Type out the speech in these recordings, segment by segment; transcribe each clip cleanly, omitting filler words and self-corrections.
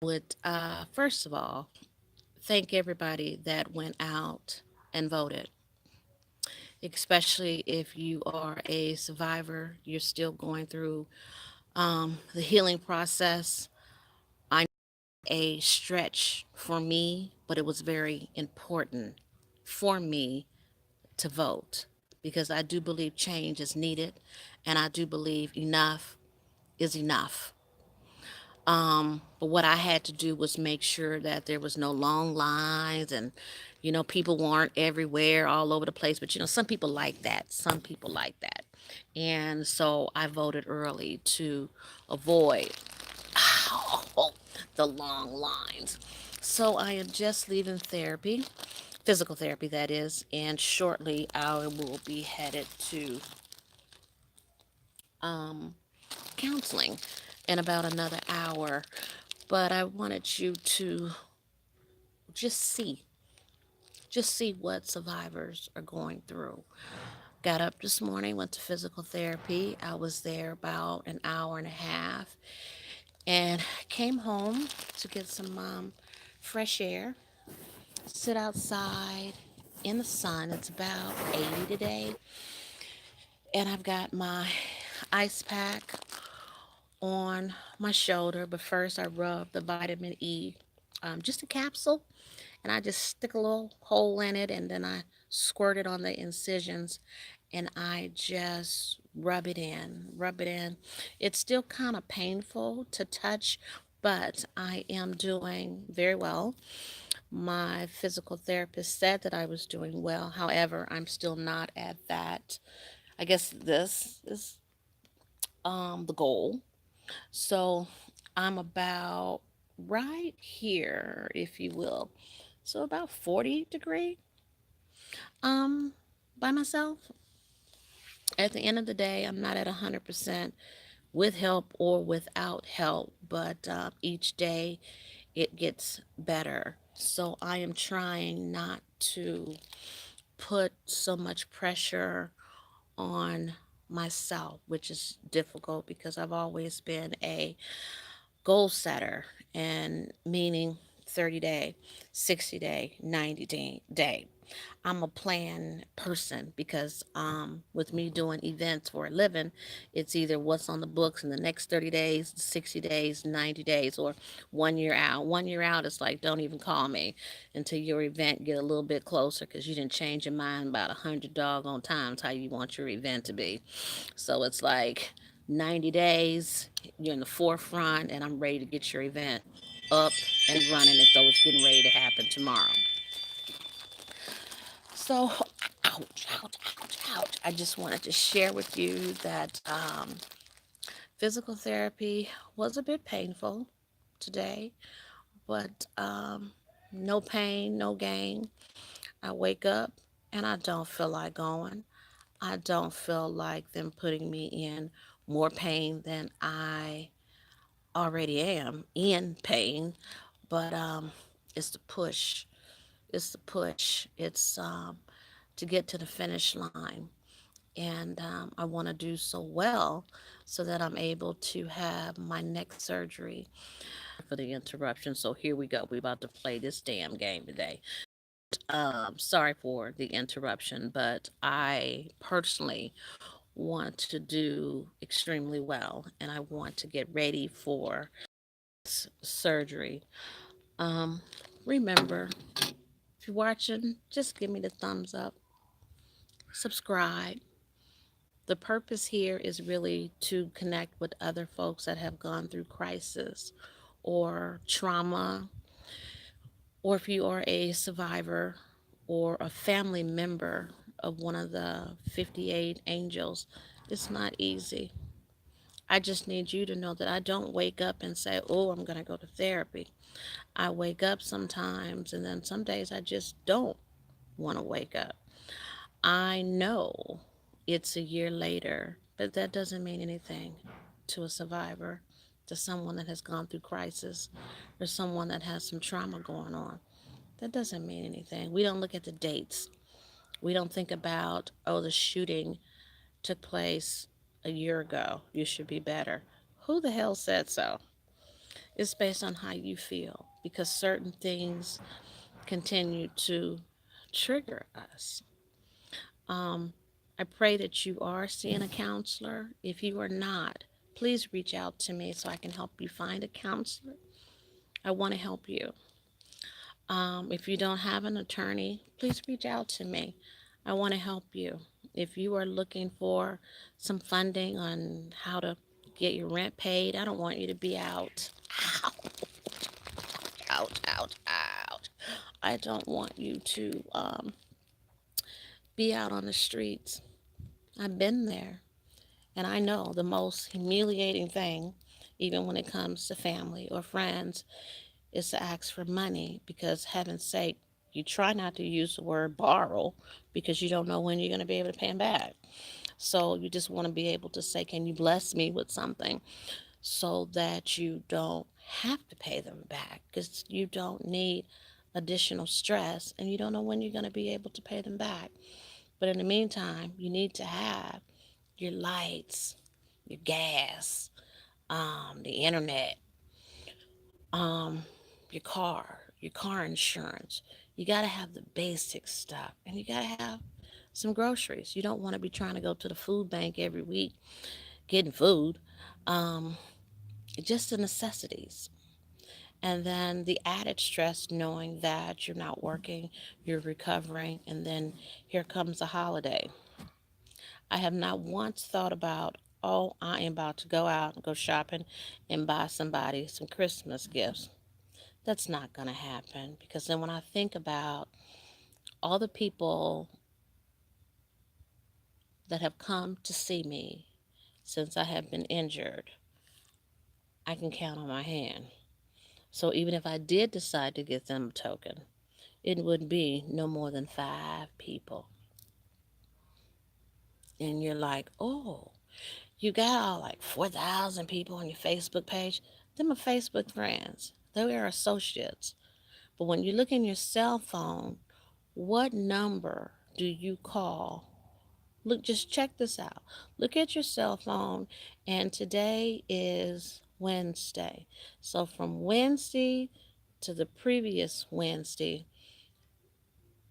Would first of all thank everybody that went out and voted, especially if you are a survivor, you're still going through the healing process. I a stretch for me, but it was very important for me to vote because I do believe change is needed, and I do believe enough is enough. But what I had to do was make sure that there was no long lines and, people weren't everywhere, all over the place. But, some people like that. Some people like that. And so I voted early to avoid the long lines. So I am just leaving therapy, physical therapy, that is, and shortly I will be headed to um, counseling in about another hour. But I wanted you to just see, just see what survivors are going through. Got up this morning, went to physical therapy. I was there about an hour and a half and came home to get some fresh air, sit outside in the sun. It's about 80 today. And I've got my ice pack on my shoulder. But first, I rub the vitamin E, just a capsule, and I just stick a little hole in it and then I squirt it on the incisions and I just rub it in, rub it in. It's still kind of painful to touch, but I am doing very well. My physical therapist said that I was doing well. However, I'm still not at that. I guess this is the goal. So I'm about right here, if you will. So about 40 um by myself. At the end of the day, I'm not at 100% with help or without help, but each day it gets better. So I am trying not to put so much pressure on myself, which is difficult because I've always been a goal setter, and meaning 30-day, 60-day, 90-day. I'm a plan person because with me doing events for a living, it's either what's on the books in the next 30 days, 60 days, 90 days, or 1 year out. 1 year out is like, don't even call me until your event get a little bit closer because you didn't change your mind about 100 doggone times how you want your event to be. So it's like 90 days, you're in the forefront, and I'm ready to get your event up and running as though it's getting ready to happen tomorrow. So, ouch, ouch, ouch, ouch. I just wanted to share with you that physical therapy was a bit painful today, but no pain, no gain. I wake up and I don't feel like going. I don't feel like them putting me in more pain than I already am in pain, but it's the push. It's the push. It's to get to the finish line. And I want to do so well so that I'm able to have my next surgery. For the interruption. So here we go. We're about to play this damn game today. Sorry for the interruption, but I personally want to do extremely well and I want to get ready for surgery. Um, Remember, if you're watching, just give me the thumbs up, subscribe. The purpose here is really to connect with other folks that have gone through crisis or trauma, or if you are a survivor or a family member of one of the 58 angels. It's not easy. I just need you to know that I don't wake up and say, oh, I'm going to go to therapy. I wake up sometimes, and then some days I just don't want to wake up. I know it's a year later, but that doesn't mean anything to a survivor, to someone that has gone through crisis, or someone that has some trauma going on. That doesn't mean anything. We don't look at the dates. We don't think about, oh, the shooting took place a year ago. You should be better. Who the hell said so? It's based on how you feel because certain things continue to trigger us. Um, I pray that you are seeing a counselor. If you are not, please reach out to me so I can help you find a counselor. I want to help you. If you don't have an attorney, please reach out to me. I want to help you. If you are looking for some funding on how to get your rent paid, I don't want you to be out. Ouch, ouch, ouch. I don't want you to be out on the streets. I've been there. And I know the most humiliating thing, even when it comes to family or friends, is to ask for money because, heaven's sake, you try not to use the word borrow because you don't know when you're going to be able to pay them back. So you just want to be able to say, can you bless me with something so that you don't have to pay them back because you don't need additional stress and you don't know when you're going to be able to pay them back. But in the meantime, you need to have your lights, your gas, the internet, um, your car insurance. You got to have the basic stuff and you got to have some groceries. You don't want to be trying to go to the food bank every week getting food. Um, just the necessities. And then the added stress knowing that you're not working, you're recovering, and then here comes a holiday. I have not once thought about, oh, I am about to go out and go shopping and buy somebody some Christmas gifts. That's not going to happen because then when I think about all the people that have come to see me since I have been injured, I can count on my hand. So even if I did decide to get them a token, it would be no more than 5 people. And you're like, oh, you got all like 4,000 people on your Facebook page. Them are Facebook friends. They are associates. But when you look in your cell phone, what number do you call? Look, just check this out. Look at your cell phone, and today is Wednesday. So from Wednesday to the previous Wednesday,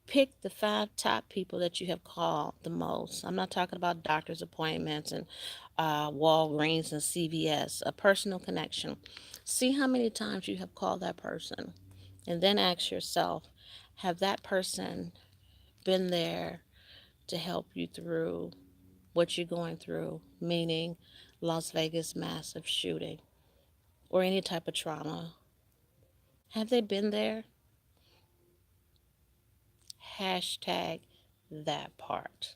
pick the 5 top people that you have called the most. I'm not talking about doctor's appointments and Walgreens and CVS, a personal connection. See how many times you have called that person, and then ask yourself, have that person been there to help you through what you're going through, meaning Las Vegas massive shooting or any type of trauma? Have they been there? Hashtag that part.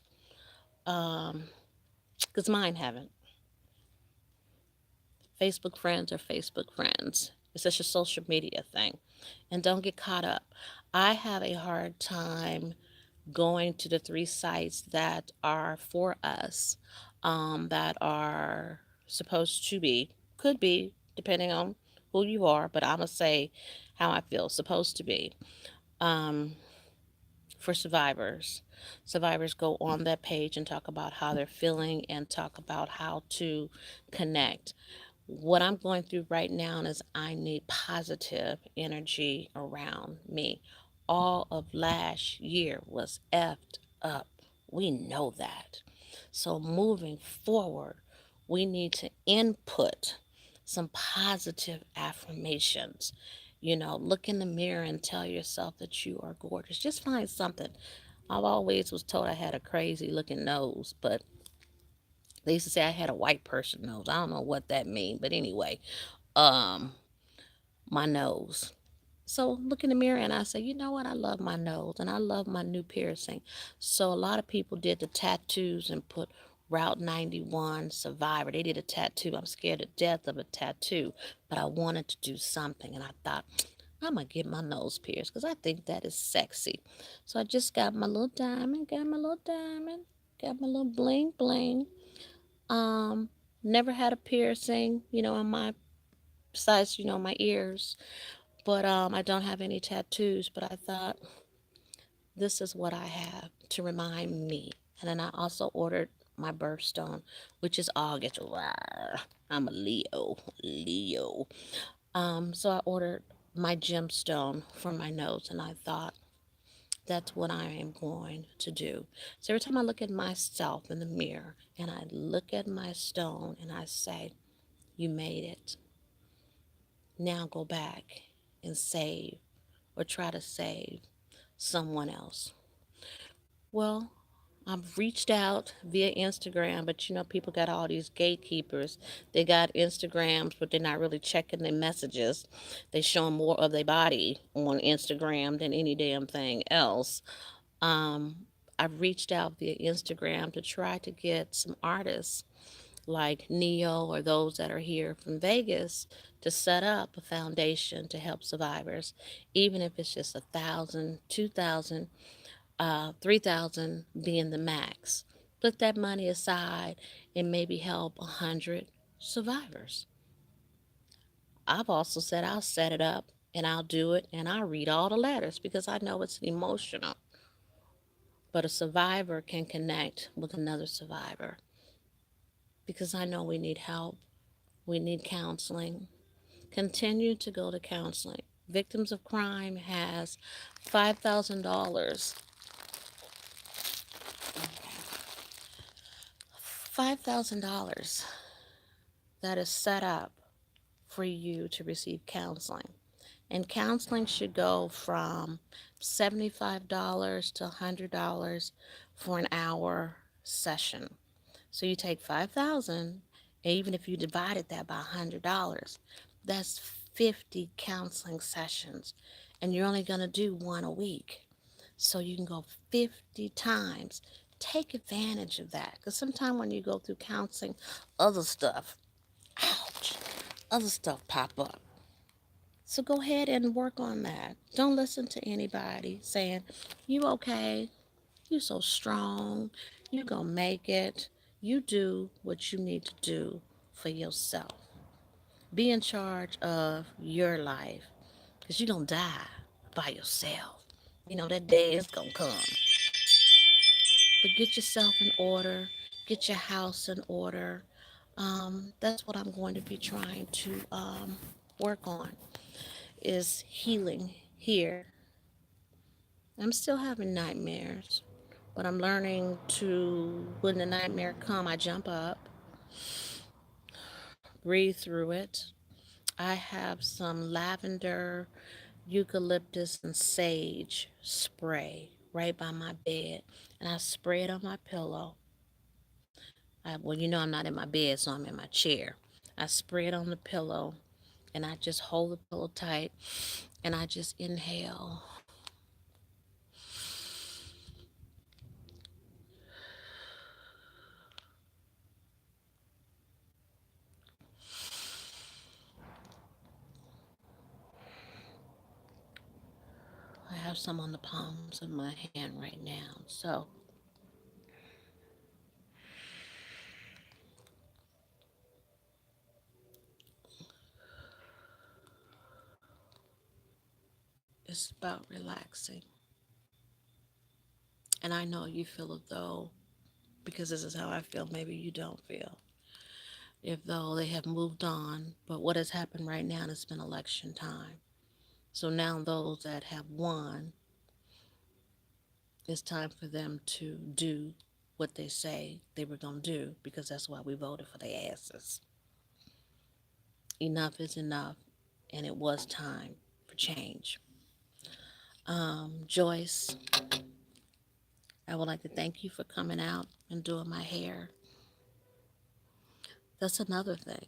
Because mine haven't. Facebook friends are Facebook friends. It's such a social media thing. And don't get caught up. I have a hard time going to the 3 sites that are for us, that are supposed to be, could be, depending on who you are, but I'm going to say how I feel, supposed to be. Um, for survivors. Survivors go on that page and talk about how they're feeling and talk about how to connect. What I'm going through right now is I need positive energy around me. All of last year was effed up. We know that. So moving forward, we need to input some positive affirmations. Look in the mirror and tell yourself that you are gorgeous. Just find something. I've always was told I had a crazy looking nose, but they used to say I had a white person nose. I don't know what that means, but anyway, um, my nose. So look in the mirror and I say, you know what? I love my nose and I love my new piercing. So a lot of people did the tattoos and put Route 91 Survivor. They did a tattoo. I'm scared to death of a tattoo, but I wanted to do something and I thought, I'm going to get my nose pierced because I think that is sexy. So I just got my little diamond, got my little bling bling. Um, Never had a piercing, on my, besides, my ears. But I don't have any tattoos, but I thought this is what I have to remind me. And then I also ordered my birthstone, which is August. Rawr. I'm a Leo. Leo. So I ordered my gemstone for my nose, and I thought that's what I am going to do. So every time I look at myself in the mirror and I look at my stone and I say, "You made it. Now go back and save or try to save someone else." Well, I've reached out via Instagram, but people got all these gatekeepers. They got Instagrams, but they're not really checking their messages. They showing more of their body on Instagram than any damn thing else. Um, I've reached out via Instagram to try to get some artists like Neo or those that are here from Vegas to set up a foundation to help survivors, even if it's just 1,000, 2,000, 3,000 being the max. Put that money aside and maybe help 100 survivors. I've also said I'll set it up and I'll do it and I'll read all the letters because I know it's emotional. But a survivor can connect with another survivor because I know we need help. We need counseling. Continue to go to counseling. Victims of Crime has $5,000. $5,000 that is set up for you to receive counseling. And counseling should go from $75 to $100 for an hour session. So you take 5,000, and even if you divided that by $100, that's 50 counseling sessions. And you're only going to do one a week. So you can go 50 times. Take advantage of that. Because sometimes when you go through counseling, other stuff, ouch, other stuff pop up. So go ahead and work on that. Don't listen to anybody saying, "You okay? You so strong. You gonna make it." You do what you need to do for yourself. Be in charge of your life because you don't die by yourself. That day is gonna come. But get yourself in order. Get your house in order. That's what I'm going to be trying to work on is healing here. I'm still having nightmares, but I'm learning to, when the nightmare come, I jump up, breathe through it. I have some lavender, eucalyptus, and sage spray right by my bed, and I spray it on my pillow. Well, I'm not in my bed, so I'm in my chair. I spray it on the pillow, and I just hold the pillow tight, and I just inhale. I have some on the palms of my hand right now. So it's about relaxing. And I know you feel as though, because this is how I feel, maybe you don't feel, if though they have moved on. But what has happened right now has been election time. So now those that have won, it's time for them to do what they say they were going to do because that's why we voted for their asses. Enough is enough, and it was time for change. Joyce, I would like to thank you for coming out and doing my hair. That's another thing.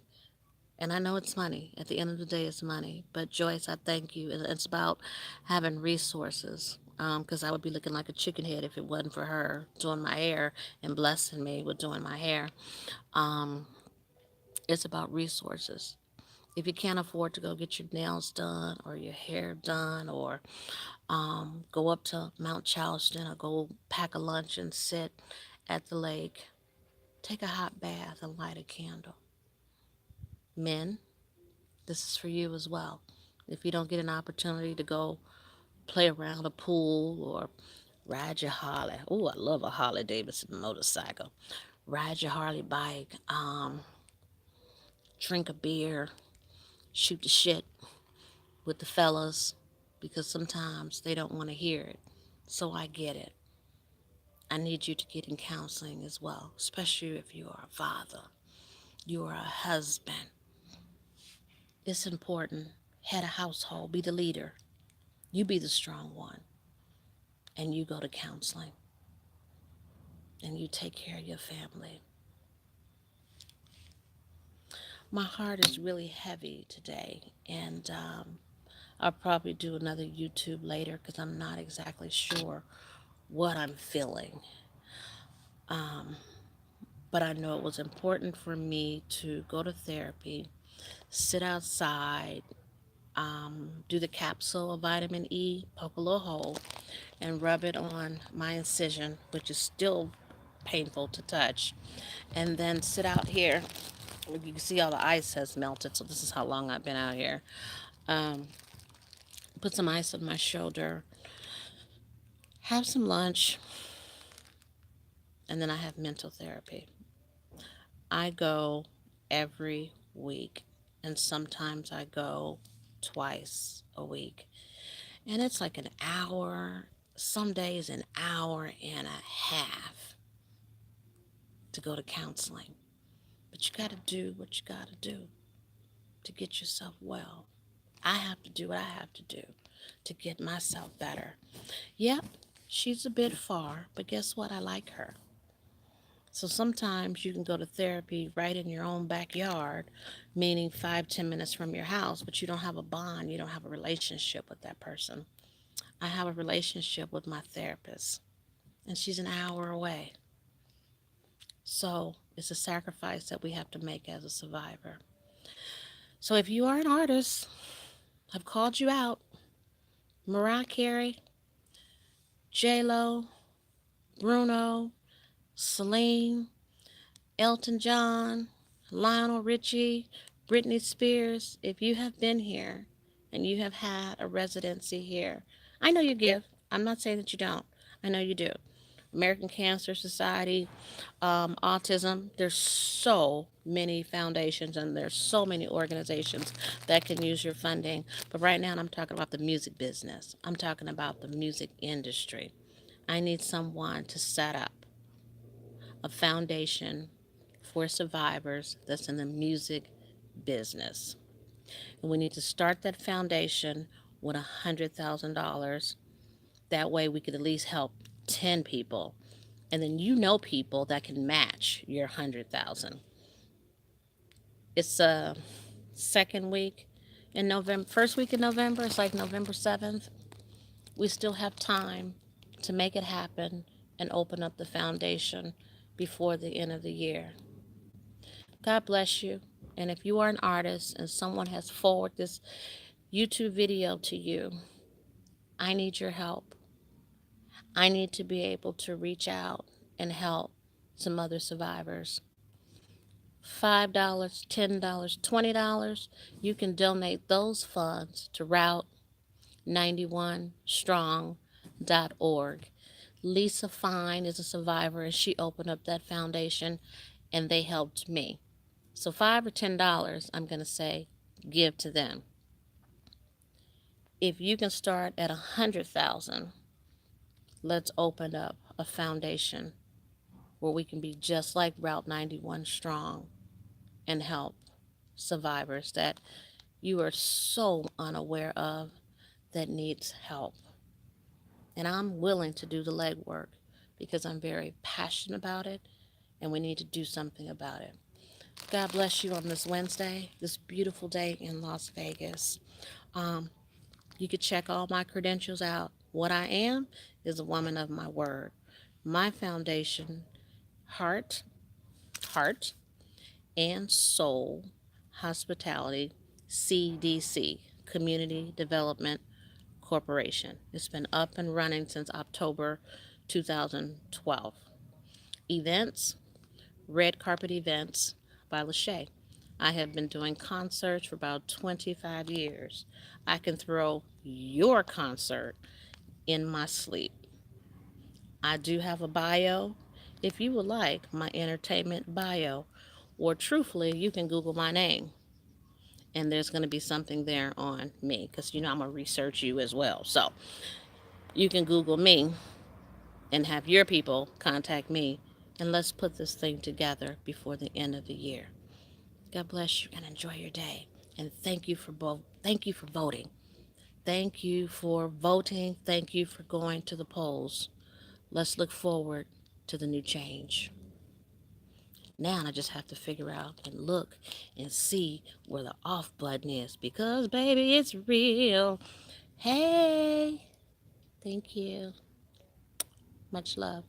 And I know it's money. At the end of the day, it's money. But Joyce, I thank you. And it's about having resources. Because I would be looking like a chicken head if it wasn't for her doing my hair and blessing me with doing my hair. Um, it's about resources. If you can't afford to go get your nails done or your hair done or go up to Mount Charleston or go pack a lunch and sit at the lake, take a hot bath and light a candle. Men, this is for you as well. If you don't get an opportunity to go play around a pool or ride your Harley, oh, I love a Harley Davidson motorcycle. Ride your Harley bike, drink a beer, shoot the shit with the fellas because sometimes they don't want to hear it. So I get it. I need you to get in counseling as well, especially if you are a father, you are a husband. It's important. Head a household, be the leader. You be the strong one, and you go to counseling and you take care of your family. My heart is really heavy today, and I'll probably do another YouTube later because I'm not exactly sure what I'm feeling. Um, but I know it was important for me to go to therapy, sit outside, do the capsule of vitamin E, poke a little hole, and rub it on my incision, which is still painful to touch, and then sit out here. You can see all the ice has melted, so this is how long I've been out here. Um, put some ice on my shoulder, have some lunch, and then I have mental therapy. I go every week, and sometimes I go twice a week. And it's like an hour, some days an hour and a half to go to counseling. But you got to do what you got to do to get yourself well. I have to do what I have to do to get myself better. Yep, she's a bit far, but guess what? I like her. So sometimes you can go to therapy right in your own backyard, meaning 5, 10 minutes from your house, but you don't have a bond, you don't have a relationship with that person. I have a relationship with my therapist, and she's an hour away. So it's a sacrifice that we have to make as a survivor. So if you are an artist, I've called you out. Mariah Carey, J Lo, Bruno, Celine, Elton John, Lionel Richie, Britney Spears, if you have been here and you have had a residency here, I know you give. I'm not saying that you don't. I know you do. American Cancer Society, autism. There's so many foundations and there's so many organizations that can use your funding. But right now, I'm talking about the music business. I'm talking about the music industry. I need someone to set up a foundation for survivors that's in the music business. And we need to start that foundation with $100,000. That way, we could at least help 10 people, and then you know people that can match your 100,000. It's a second week in November, first week in November. It's like November 7th. We still have time to make it happen and open up the foundation before the end of the year. God bless you. And if you are an artist and someone has forwarded this YouTube video to you, I need your help. I need to be able to reach out and help some other survivors. $5, $10, $20, you can donate those funds to Route 91strong.org. Lisa Fine is a survivor and she opened up that foundation and they helped me. So $5 or $10, I'm going to say give to them. If you can start at 100,000, let's open up a foundation where we can be just like Route 91 Strong and help survivors that you are so unaware of that needs help. And I'm willing to do the legwork because I'm very passionate about it and we need to do something about it. God bless you on this Wednesday, this beautiful day in Las Vegas. Um, you could check all my credentials out. What I am is a woman of my word. My foundation, Heart, Heart, and Soul Hospitality, CDC, Community Development Corporation. It's been up and running since October 2012. Events, Red Carpet Events by Shey. I have been doing concerts for about 25 years. I can throw your concert in my sleep. I do have a bio. If you would like my entertainment bio, or truthfully, you can Google my name. and there's going to be something there on me because I'm going to research you as well. So you can Google me and have your people contact me, and let's put this thing together before the end of the year. God bless you and enjoy your day. And thank you for both. Thank you for voting. Thank you for voting. Thank you for going to the polls. Let's look forward to the new change. Now I just have to figure out and look and see where the off button is because, baby, it's real. Hey, thank you. Much love.